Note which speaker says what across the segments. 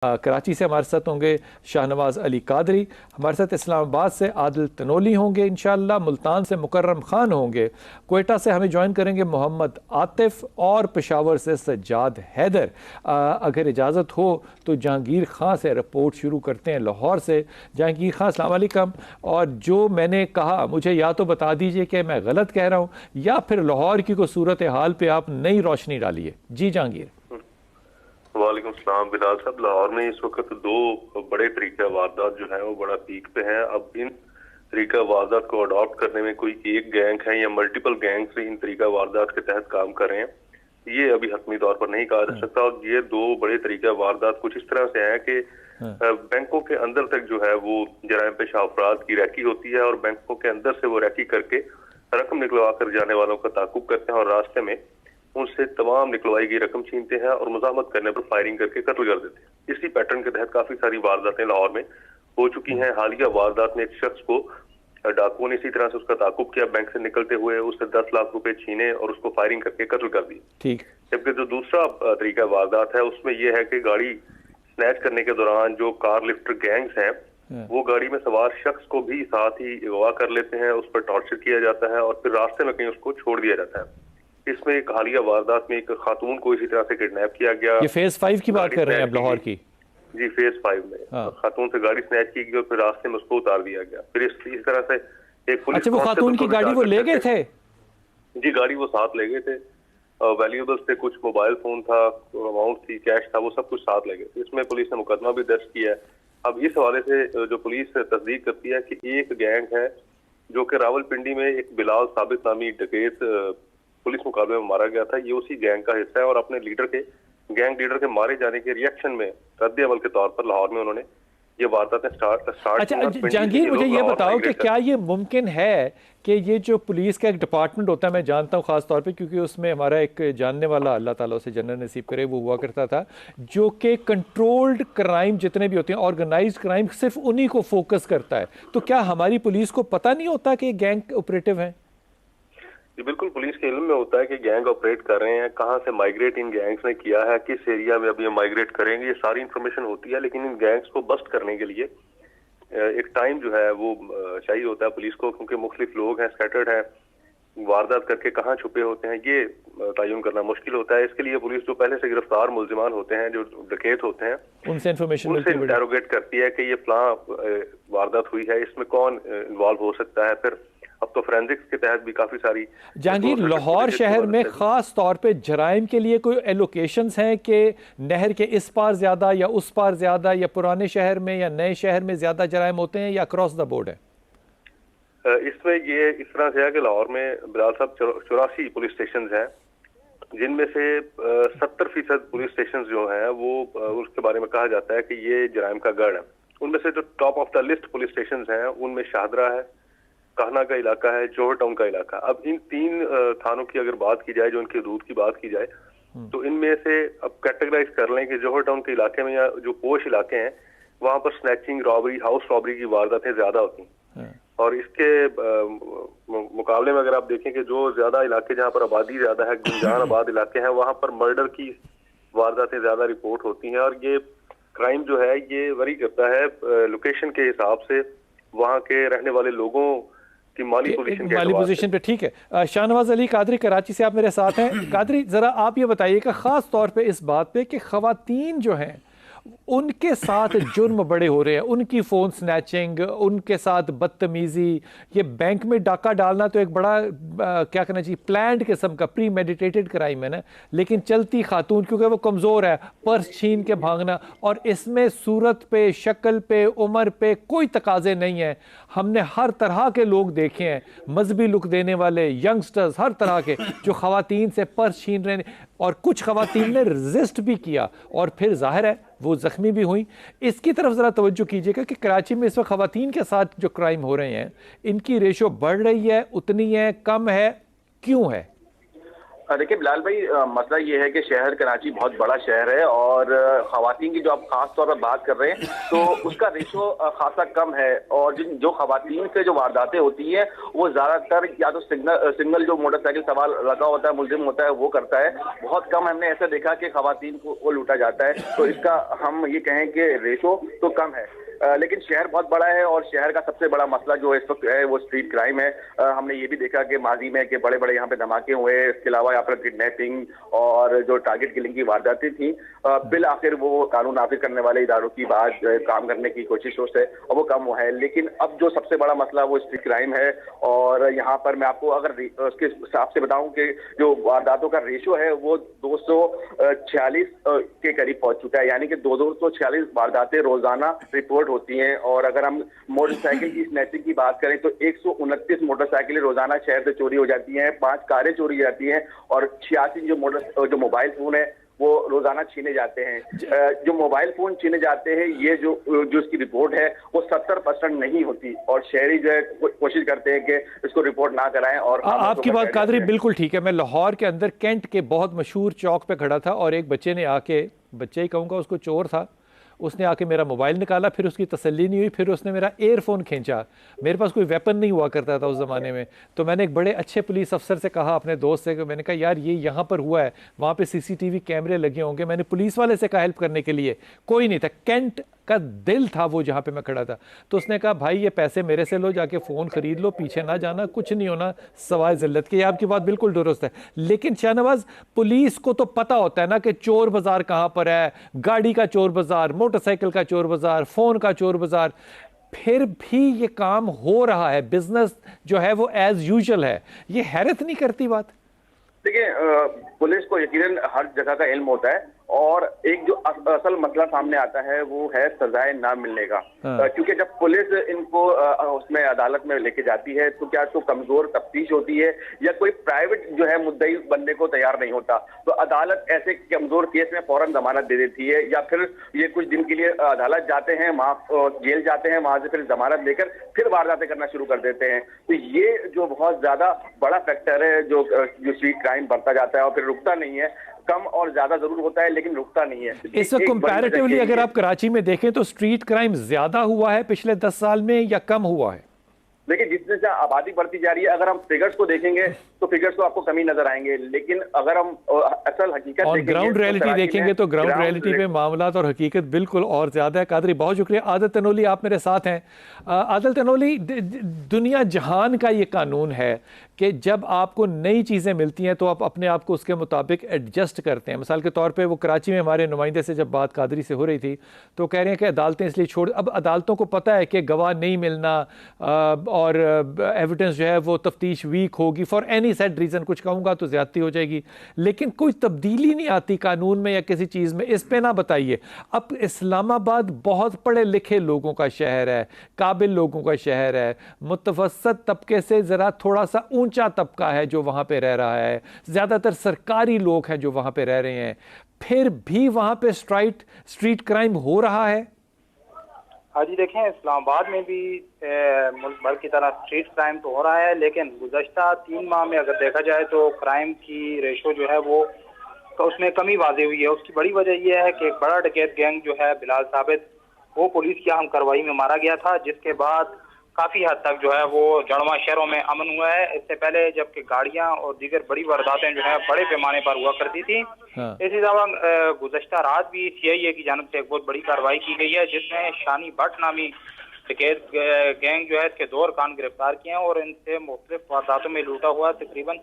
Speaker 1: कराची से हमारे साथ होंगे शाहनवाज अली कादरी, हमारे साथ इस्लामाबाद से आदिल तनोली होंगे इंशाअल्लाह, मुल्तान से मुकर्रम खान होंगे, कोयटा से हमें ज्वाइन करेंगे मोहम्मद आतिफ और पेशावर से सज्जाद हैदर। अगर इजाज़त हो तो जहांगीर खां से रिपोर्ट शुरू करते हैं लाहौर से। जहांगीर खां अस्सलाम वालेकुम। और जो मैंने कहा मुझे या तो बता दीजिए कि मैं गलत कह रहा हूँ या फिर लाहौर की कोई सूरत हाल पे आप नई रोशनी डालिए। जी जहांगीर।
Speaker 2: वालेकुम सलाम बिलाल साहब। लाहौर में इस वक्त दो बड़े तरीका वारदात जो है वो बड़ा पीक पे हैं। अब इन तरीका वारदात को अडॉप्ट करने में कोई एक गैंग है या मल्टीपल गैंग्स इन तरीका वारदात के तहत काम कर रहे हैं, ये अभी हतमी तौर पर नहीं कहा जा सकता। और ये दो बड़े तरीका वारदात कुछ इस तरह से हैं कि बैंकों के अंदर तक जो है वो जराइम पेशा अफराद की रैकी होती है और बैंकों के अंदर से वो रैकी करके रकम निकलवा कर जाने वालों का ताकुब करते हैं और रास्ते में उनसे तमाम निकलवाई गई रकम छीनते हैं और मजामत करने पर फायरिंग करके कत्ल कर देते हैं। इसी पैटर्न के तहत काफी सारी वारदातें लाहौर में हो चुकी हैं। हालिया वारदात में एक शख्स को डाकुओं ने इसी तरह से उसका ताकुब किया, बैंक से निकलते हुए उससे 10 लाख रुपए छीने और उसको फायरिंग करके कत्ल कर दिए।
Speaker 1: ठीक।
Speaker 2: जबकि जो दूसरा तरीका वारदात है उसमें यह है कि गाड़ी स्नैच करने के दौरान जो कार लिफ्टर गैंग्स हैं वो गाड़ी में सवार शख्स को भी साथ ही अगवा कर लेते हैं, उस पर टॉर्चर किया जाता है और फिर रास्ते में कहीं उसको छोड़ दिया जाता है। इसमें एक हालिया वारदात में एक खातून को इसी तरह से किडनैप किया गया।
Speaker 1: ये फेज 5 की बात कर रहे हैं अब लाहौर की?
Speaker 2: जी, फेज 5 में खातून से गाड़ी स्नैच की गई और फिर रास्ते में उसको उतार दिया गया। फिर इस तरह से एक पुलिस।
Speaker 1: अच्छा, वो खातून की गाड़ी वो ले गए थे?
Speaker 2: जी, गाड़ी वो साथ ले गए थे। वैल्यूएबल्स थे, कुछ मोबाइल फोन था, अमाउंट थी, कैश था, वो सब कुछ साथ ले गए थे। इसमें पुलिस ने मुकदमा भी दर्ज किया है। अब इस हवाले से जो पुलिस तस्दीक करती है कि एक गैंग है जो कि रावलपिंडी में एक बिलाल साबित नामी डकैत पुलिस मुकाबले में मारा गया था, ये उसी गैंग का हिस्सा है और अपने गैंग लीडर के मारे जाने के रिएक्शन में रद्द अमल के तौर पर लाहौर में उन्होंने ये वारदातें स्टार्ट।
Speaker 1: अच्छा जहांगीर, मुझे ये बताओ कि क्या ये मुमकिन है कि ये जो पुलिस का एक डिपार्टमेंट होता है, मैं जानता हूँ खास तौर पे क्योंकि उसमें हमारा एक जानने वाला अल्लाह ताला से जन्नत नसीब करे वो हुआ करता था, जो कि कंट्रोल्ड क्राइम जितने भी होते हैं, ऑर्गेनाइज्ड क्राइम, सिर्फ उन्हीं को फोकस करता है। तो क्या हमारी पुलिस को पता नहीं होता कि गैंग ऑपरेटिव है?
Speaker 2: बिल्कुल, पुलिस के इल्म में होता है कि गैंग ऑपरेट कर रहे हैं, कहां से माइग्रेट इन गैंग्स ने किया है, किस एरिया में अभी माइग्रेट करेंगे, ये सारी इंफॉर्मेशन होती है। लेकिन इन गैंग्स को बस्ट करने के लिए एक टाइम जो है वो चाहिए होता है पुलिस को, क्योंकि मुख्तलिफ लोग हैं, स्कैटर्ड हैं, वारदात करके कहाँ छुपे होते हैं ये तयन करना मुश्किल होता है। इसके लिए पुलिस जो पहले से गिरफ्तार मुल्जिमान होते हैं, जो डकैत होते हैं,
Speaker 1: उनसे
Speaker 2: इंटेरोगेट करती है कि ये फलां वारदात हुई है, इसमें कौन इन्वॉल्व हो सकता है। फिर अब तो फोरेंसिक्स के तहत भी काफी सारी।
Speaker 1: जहांगीर, लाहौर शहर में खास तौर पे जराइम के लिए कोई एलोकेशंस हैं कि नहर के इस पार ज्यादा या उस पार ज्यादा, या पुराने शहर में या नए शहर में ज्यादा जराइम होते हैं, या अक्रॉस द बोर्ड है?
Speaker 2: इसमें ये इस तरह से है कि लाहौर में बिलाल साहब 84 पुलिस स्टेशन हैं, जिनमें से 70% पुलिस स्टेशन जो हैं वो उसके बारे में कहा जाता है कि ये जराइम का गढ़ है। उनमें से जो top of the list police station हैं उनमें शाहदरा है, कहना का इलाका है, जोहर टाउन का इलाका। अब इन तीन थानों की अगर बात की जाए, जो उनकी हदूद की बात की जाए, तो इनमें से अब कैटेगराइज कर लें कि जोहर टाउन के इलाके में या जो पोश इलाके हैं वहां पर स्नैचिंग, रॉबरी, हाउस रॉबरी की वारदातें ज्यादा होती हैं। और इसके मुकाबले में अगर आप देखें कि जो ज्यादा इलाके जहाँ पर आबादी ज्यादा है, गुंजान आबाद इलाके हैं, वहां पर मर्डर की वारदातें ज्यादा रिपोर्ट होती हैं। और ये क्राइम जो है ये वरी करता है लोकेशन के हिसाब से, वहाँ के रहने वाले लोगों की माली पोजीशन
Speaker 1: पे। ठीक है, शाहनवाज अली कादरी कराची से आप मेरे साथ हैं। कादरी, जरा आप ये बताइएगा खास तौर पे इस बात पे कि खवातीन जो हैं उनके साथ जुर्म बड़े हो रहे हैं, उनकी फ़ोन स्नैचिंग, उनके साथ बदतमीज़ी, ये बैंक में डाका डालना तो एक बड़ा क्या कहना चाहिए, प्लान्ड किस्म का प्री मेडिटेटेड क्राइम है ना। लेकिन चलती खातून क्योंकि वो कमज़ोर है, पर्स छीन के भागना, और इसमें सूरत पे, शक्ल पे, उम्र पे कोई तकाजे नहीं है। हमने हर तरह के लोग देखे हैं, मजहबी लुक देने वाले यंगस्टर्स, हर तरह के, जो खवातीन से पर्स छीन रहे हैं, और कुछ खवातीन ने रजिस्ट भी किया और फिर जाहिर है वो जख्मी भी हुई। इसकी तरफ ज़रा तवज्जो कीजिएगा कि कराची में इस वक्त खवातीन के साथ जो क्राइम हो रहे हैं, इनकी रेशो बढ़ रही है, उतनी है, कम है, क्यों है?
Speaker 3: देखिए बिलाल भाई, मसला ये है कि शहर कराची बहुत बड़ा शहर है और खवातीन की जो आप खास तौर पर बात कर रहे हैं तो उसका रेशो खासा कम है। और जो खवातीन से जो वारदातें होती हैं वो ज्यादातर या तो सिंगल जो मोटरसाइकिल सवार लगा होता है, मुलजिम होता है, वो करता है। बहुत कम हमने ऐसा देखा कि खवातीन को लूटा जाता है। तो इसका हम ये कहें कि रेशो तो कम है। लेकिन शहर बहुत बड़ा है और शहर का सबसे बड़ा मसला जो इस वक्त है वो स्ट्रीट क्राइम है। हमने ये भी देखा कि माजी में कि बड़े बड़े यहाँ पे धमाके हुए, इसके अलावा यहाँ पर किडनैपिंग और जो टारगेट किलिंग की वारदातें थी, बिल आखिर वो कानून नाफिज करने वाले इदारों की बात काम करने की कोशिश से और वो कम हुआ है। लेकिन अब जो सबसे बड़ा मसला वो स्ट्रीट क्राइम है। और यहाँ पर मैं आपको अगर उसके हिसाब से बताऊं कि जो वारदातों का रेशो है वो 246 के करीब पहुंच चुका है, यानी कि 246 वारदातें रोजाना रिपोर्ट होती हैं। और अगर हम मोटरसाइकिल की स्नैचिंग की बात करें तो 129 मोटरसाइकिलें रोजाना शहर से चोरी हो जाती हैं, 5 कारें चोरी हो जाती हैं और 86 जो मोबाइल फोन है वो रोजाना छीने जाते हैं। जो मोबाइल फोन छीने जाते हैं ये जो इसकी रिपोर्ट है वो 70% नहीं होती और शहरी जो है कोशिश करते हैं कि इसको रिपोर्ट ना कराएं। और
Speaker 1: आपकी बात कादरी बिल्कुल ठीक है। मैं लाहौर के अंदर कैंट के बहुत मशहूर चौक पे खड़ा था और एक बच्चे ने आके, बच्चे ही कहूँगा, उसको चोर था, उसने आके मेरा मोबाइल निकाला, फिर उसकी तसल्ली नहीं हुई, फिर उसने मेरा एयरफोन खींचा। मेरे पास कोई वेपन नहीं हुआ करता था उस ज़माने में। तो मैंने एक बड़े अच्छे पुलिस अफसर से कहा, अपने दोस्त से, मैंने कहा यार ये यहाँ पर हुआ है, वहाँ पे सीसीटीवी कैमरे लगे होंगे। मैंने पुलिस वाले से कहा हेल्प करने के लिए, कोई नहीं था। कैंट का दिल था वो जहाँ पे मैं खड़ा था। तो उसने कहा भाई ये पैसे मेरे से लो, जाके फ़ोन खरीद लो, पीछे ना जाना, कुछ नहीं होना सवाए जिल्लत के। ये आपकी बात बिल्कुल दुरुस्त है। लेकिन शाहनवाज, पुलिस को तो पता होता है ना कि चोर बाजार कहाँ पर है, गाड़ी का चोर बाजार, मोटरसाइकिल का चोर बाजार, फ़ोन का चोर बाजार, फिर भी ये काम हो रहा है, बिजनेस जो है वो एज यूजुअल है। ये हैरत नहीं करती बात?
Speaker 3: देखिए, पुलिस को यकीनन हर जगह का इल्म होता है और एक जो असल मसला सामने आता है वो है सजाए ना मिलने का। क्योंकि जब पुलिस इनको उसमें अदालत में लेके जाती है तो क्या तो कमजोर तफ्तीश होती है या कोई प्राइवेट जो है मुद्दई बनने को तैयार नहीं होता, तो अदालत ऐसे कमजोर केस में फौरन जमानत दे देती है या फिर ये कुछ दिन के लिए अदालत जाते हैं, वहाँ जेल जाते हैं, वहां से फिर जमानत देकर फिर वारदातें करना शुरू कर देते हैं। तो ये जो बहुत ज्यादा बड़ा फैक्टर है जो स्ट्रीट क्राइम बढ़ता जाता है और फिर रुकता नहीं है। कम और ज्यादा जरूर होता है लेकिन रुकता नहीं है।
Speaker 1: इस वक्त कंपैरेटिवली अगर आप कराची में देखें तो स्ट्रीट क्राइम ज्यादा हुआ है पिछले 10 साल में या कम हुआ है?
Speaker 3: देखिए, जितने से आबादी बढ़ती जा रही है, अगर हम फिगर्स को देखेंगे तो फिगर्स तो आपको कमी नजर आएंगे, लेकिन अगर हम असल हकीकत
Speaker 1: और ग्राउंड रियलिटी देखेंगे तो ग्राउंड रियलिटी में मामलात और हकीकत बिल्कुल और ज्यादा है। कादरी बहुत शुक्रिया। आदिल तनोली आप मेरे साथ हैं। आदिल तनोली, दुनिया जहान का ये कानून है कि जब आपको नई चीज़ें मिलती हैं तो आप अपने आप को उसके मुताबिक एडजस्ट करते हैं। मिसाल के तौर पे वो कराची में हमारे नुमाइंदे से जब बात कादरी से हो रही थी तो कह रहे हैं कि अदालतें इसलिए छोड़, अब अदालतों को पता है कि गवाह नहीं मिलना और एविडेंस जो है वो तफ्तीश वीक होगी, फॉर एनी सेट रीज़न, कुछ कहूँगा तो ज़्यादती हो जाएगी, लेकिन कोई तब्दीली नहीं आती कानून में या किसी चीज़ में। इस पे ना बताइए। अब इस्लामाबाद बहुत पढ़े लिखे लोगों का शहर है, काबिल लोगों का शहर है, मुतवसत तबके से ज़रा थोड़ा सा ऊंचा तबका है जो वहाँ पे रह रहा है, ज़्यादातर सरकारी लोग हैं जो वहाँ पे रह रहे हैं, फिर भी वहाँ पे स्ट्रीट क्राइम हो रहा है।
Speaker 4: हाँ जी, देखें इस्लामाबाद में भी मुल्क भर की तरह स्ट्रीट क्राइम तो हो रहा है, लेकिन गुज़श्ता 3 माह में अगर देखा जाए तो क्राइम की रेशो जो है वो तो उसमें कमी वाज़ेह हुई है। उसकी बड़ी वजह यह है कि एक बड़ा डकैत गैंग जो है बिलाल साबित, वो पुलिस की अहम कार्रवाई में मारा गया था, जिसके बाद काफी हद तक जो है वो जड़वा शहरों में अमन हुआ है। इससे पहले जबकि गाड़ियां और दीगर बड़ी वारदातें जो है बड़े पैमाने पर हुआ करती थी। इसी अलावा गुज़श्ता रात भी CIA की जानिब से एक बहुत बड़ी कार्रवाई की गई है जिसमें शानी भट्ट नामी डकैत गैंग जो है इसके 2 अरकान गिरफ्तार किए हैं और इनसे मुख्तलिफ वारदातों में लूटा हुआ तकरीबन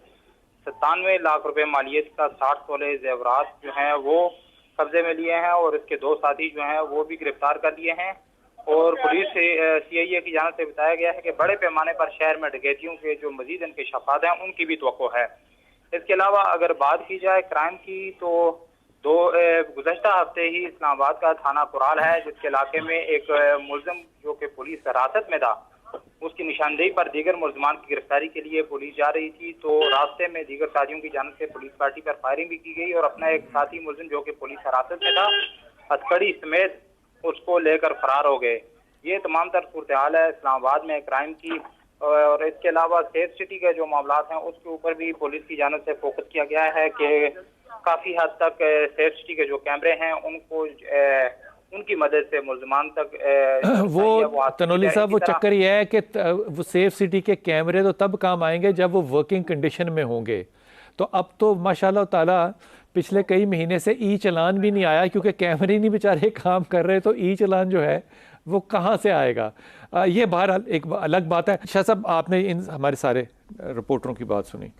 Speaker 4: 97 लाख रुपए मालियत का 60 तोले जेवरात जो है वो कब्जे में लिए हैं और इसके 2 साथी जो हैं वो भी गिरफ्तार कर लिए हैं। और पुलिस CIA की जानिब से बताया गया है कि बड़े पैमाने पर शहर में डकैतियों के जो मजीद इंकशाफात हैं उनकी भी तवक्को है। इसके अलावा अगर बात की जाए क्राइम की तो गुज़श्ता हफ्ते ही इस्लामाबाद का थाना कुराल है जिसके इलाके में एक मुलजिम जो कि पुलिस हिरासत में था, उसकी निशानदेही पर दीगर मुलजमान की गिरफ्तारी के लिए पुलिस जा रही थी तो रास्ते में दीगर साथियों की जानिब से पुलिस पार्टी पर फायरिंग भी की गई और अपना एक साथी मुलजिम जो कि पुलिस हिरासत में था हथकड़ी समेत उसको लेकर फरार हो गए। ये तमाम तर सूरत हाल है इस्लामाबाद में क्राइम की। और इसके अलावा सेफ सिटी के जो मामला हैं उसके ऊपर भी पुलिस की जानिब से फोकस किया गया है कि काफ़ी हद तक सेफ सिटी के जो कैमरे हैं उनको उनकी मदद से मुल्ज़मान तक
Speaker 1: वो तनोली साहब वो चक्कर ये है कि वो सेफ सिटी के कैमरे तो तब काम आएंगे जब वो वर्किंग कंडीशन में होंगे। तो अब तो माशाल्लाह ताला पिछले कई महीने से ई चलान भी नहीं आया क्योंकि कैमरे नहीं बेचारे काम कर रहे, तो ई चलान जो है वो कहाँ से आएगा। ये बहरहाल एक अलग बात है। शाह साहब आपने इन हमारे सारे रिपोर्टरों की बात सुनी।